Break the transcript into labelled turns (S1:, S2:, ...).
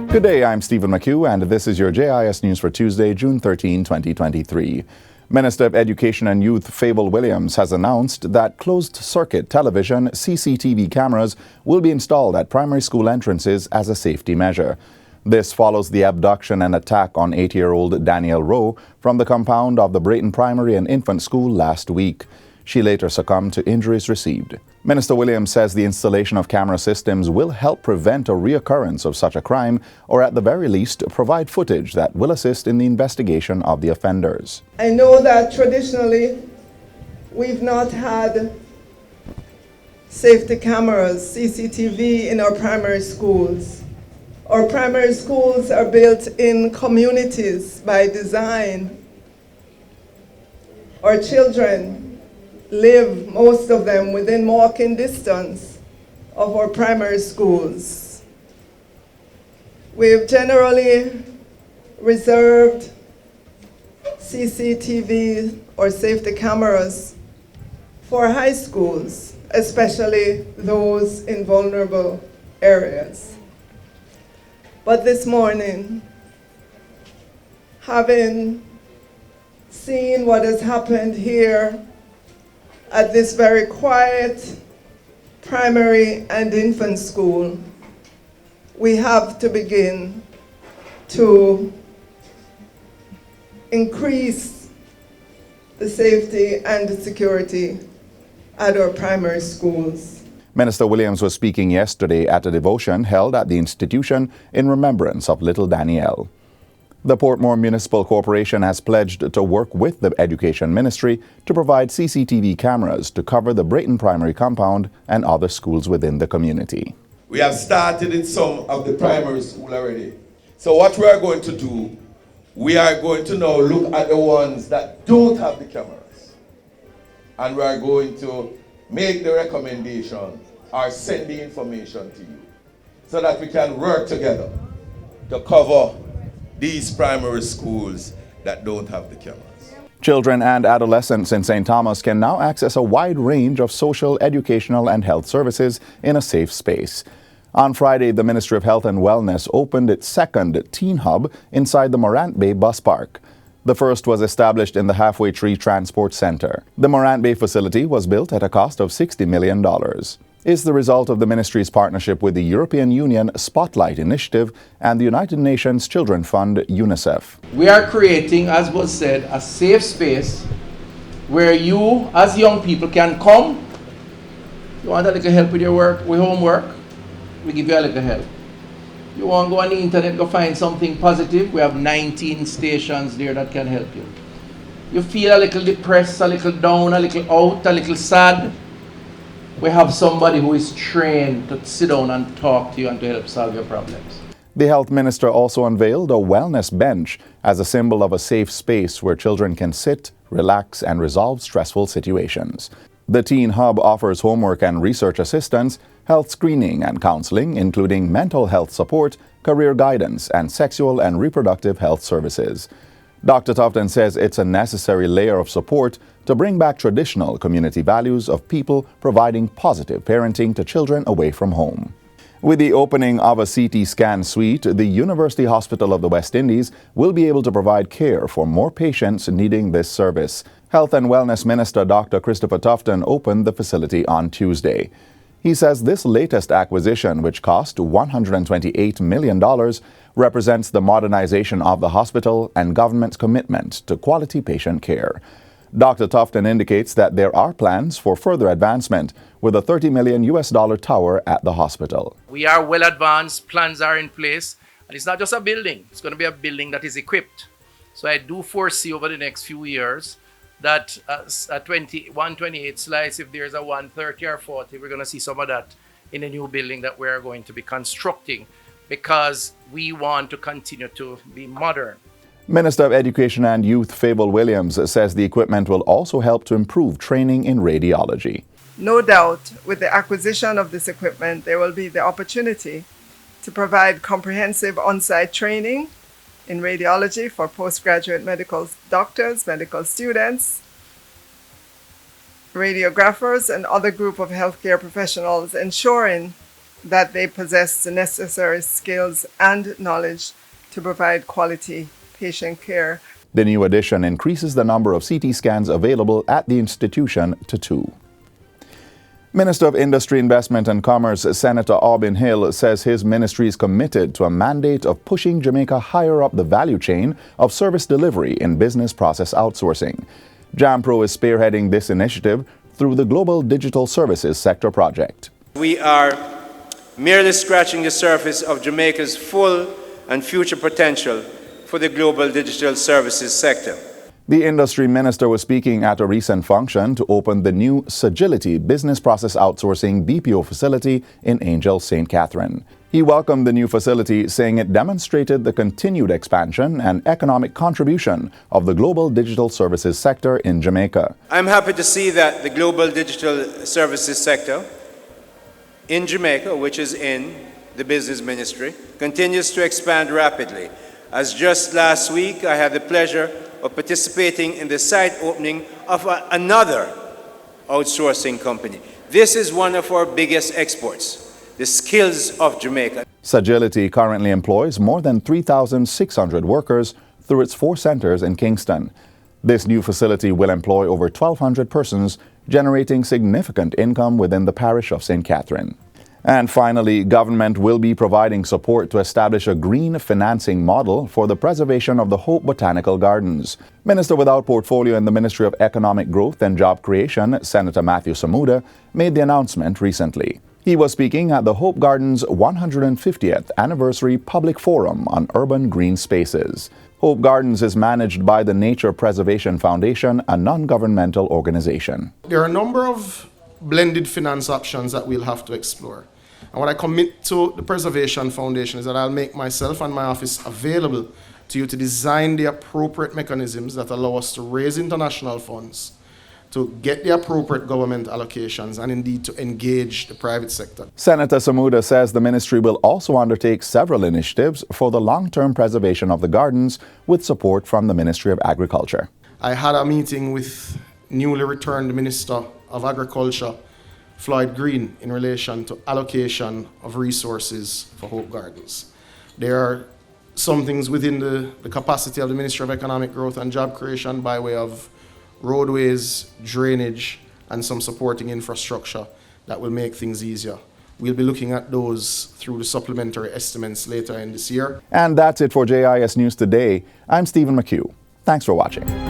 S1: Good day, I'm Stephen McHugh, and this is your JIS News for Tuesday, June 13, 2023. Minister of Education and Youth Fable Williams has announced that closed-circuit television CCTV cameras will be installed at primary school entrances as a safety measure. This follows the abduction and attack on 8-year-old Danielle Rowe from the compound of the Brayton Primary and Infant School last week. She later succumbed to injuries received. Minister Williams says the installation of camera systems will help prevent a reoccurrence of such a crime, or at the very least, provide footage that will assist in the investigation of the offenders.
S2: I know that traditionally we've not had safety cameras, CCTV, in our primary schools. Our primary schools are built in communities by design. Our children live, most of them, within walking distance of our primary schools. We've generally reserved CCTV or safety cameras for high schools, especially those in vulnerable areas. But this morning, having seen what has happened here at this very quiet primary and infant school, we have to begin to increase the safety and the security at our primary schools.
S1: Minister Williams was speaking yesterday at a devotion held at the institution in remembrance of little Danielle. The Portmore Municipal Corporation has pledged to work with the Education Ministry to provide CCTV cameras to cover the Brayton Primary compound and other schools within the community.
S3: We have started in some of the primary school already. So what we are going to do, we are going to now look at the ones that don't have the cameras. And we are going to make the recommendation or send the information to you so that we can work together to cover these primary schools that don't have the cameras.
S1: Children and adolescents in St. Thomas can now access a wide range of social, educational, and health services in a safe space. On Friday, the Ministry of Health and Wellness opened its second teen hub inside the Morant Bay Bus Park. The first was established in the Halfway Tree Transport Center. The Morant Bay facility was built at a cost of $60 million. Is the result of the ministry's partnership with the European Union Spotlight Initiative and the United Nations Children Fund, UNICEF.
S4: We are creating, as was said, a safe space where you, as young people, can come. You want a little help with your work, with homework? We give you a little help. You want to go on the internet, go find something positive? We have 19 stations there that can help you. You feel a little depressed, a little down, a little out, a little sad? We have somebody who is trained to sit down and talk to you and to help solve your problems.
S1: The health minister also unveiled a wellness bench as a symbol of a safe space where children can sit, relax, and resolve stressful situations. The Teen Hub offers homework and research assistance, health screening and counseling, including mental health support, career guidance, and sexual and reproductive health services. Dr. Tufton says it's a necessary layer of support to bring back traditional community values of people providing positive parenting to children away from home. With the opening of a CT scan suite, the University Hospital of the West Indies will be able to provide care for more patients needing this service. Health and Wellness Minister Dr. Christopher Tufton opened the facility on Tuesday. He says this latest acquisition, which cost $128 million, represents the modernization of the hospital and government's commitment to quality patient care. Dr. Tufton indicates that there are plans for further advancement with a $30 million tower at the hospital.
S5: We are well advanced, plans are in place, and it's not just a building, it's going to be a building that is equipped. So I do foresee over the next few years that a 128 slice, if there's a 130 or 40, we're going to see some of that in a new building that we're going to be constructing because we want to continue to be modern.
S1: Minister of Education and Youth Fable Williams says the equipment will also help to improve training in radiology.
S2: No doubt, with the acquisition of this equipment, there will be the opportunity to provide comprehensive on-site training in radiology for postgraduate medical doctors, medical students, radiographers, and other group of healthcare professionals, ensuring that they possess the necessary skills and knowledge to provide quality patient care.
S1: The new addition increases the number of CT scans available at the institution to 2. Minister of Industry, Investment and Commerce, Senator Aubin Hill, says his ministry is committed to a mandate of pushing Jamaica higher up the value chain of service delivery in business process outsourcing. JAMPRO is spearheading this initiative through the Global Digital Services Sector project.
S6: We are merely scratching the surface of Jamaica's full and future potential for the global digital services sector.
S1: The industry minister was speaking at a recent function to open the new Sagility Business Process Outsourcing BPO facility in Angel, St. Catherine. He welcomed the new facility, saying it demonstrated the continued expansion and economic contribution of the global digital services sector in Jamaica.
S6: I'm happy to see that the global digital services sector in Jamaica, which is in the business ministry, continues to expand rapidly. As just last week, I had the pleasure of participating in the site opening of another outsourcing company. This is one of our biggest exports, the skills of Jamaica.
S1: Sagility currently employs more than 3,600 workers through its 4 centers in Kingston. This new facility will employ over 1,200 persons, generating significant income within the parish of St. Catherine. And finally, government will be providing support to establish a green financing model for the preservation of the Hope Botanical Gardens. Minister without portfolio in the Ministry of Economic Growth and Job Creation, Senator Matthew Samuda, made the announcement recently. He was speaking at the Hope Gardens' 150th Anniversary Public Forum on Urban Green Spaces. Hope Gardens is managed by the Nature Preservation Foundation, a non-governmental organization.
S7: There are a number of blended finance options that we'll have to explore. And what I commit to the Preservation Foundation is that I'll make myself and my office available to you to design the appropriate mechanisms that allow us to raise international funds, to get the appropriate government allocations, and indeed to engage the private sector.
S1: Senator Samuda says the ministry will also undertake several initiatives for the long-term preservation of the gardens with support from the Ministry of Agriculture.
S7: I had a meeting with newly returned Minister of Agriculture, Floyd Green, in relation to allocation of resources for Hope Gardens. There are some things within the capacity of the Ministry of Economic Growth and Job Creation by way of roadways, drainage, and some supporting infrastructure that will make things easier. We'll be looking at those through the supplementary estimates later in this year.
S1: And that's it for JIS News Today. I'm Stephen McHugh. Thanks for watching.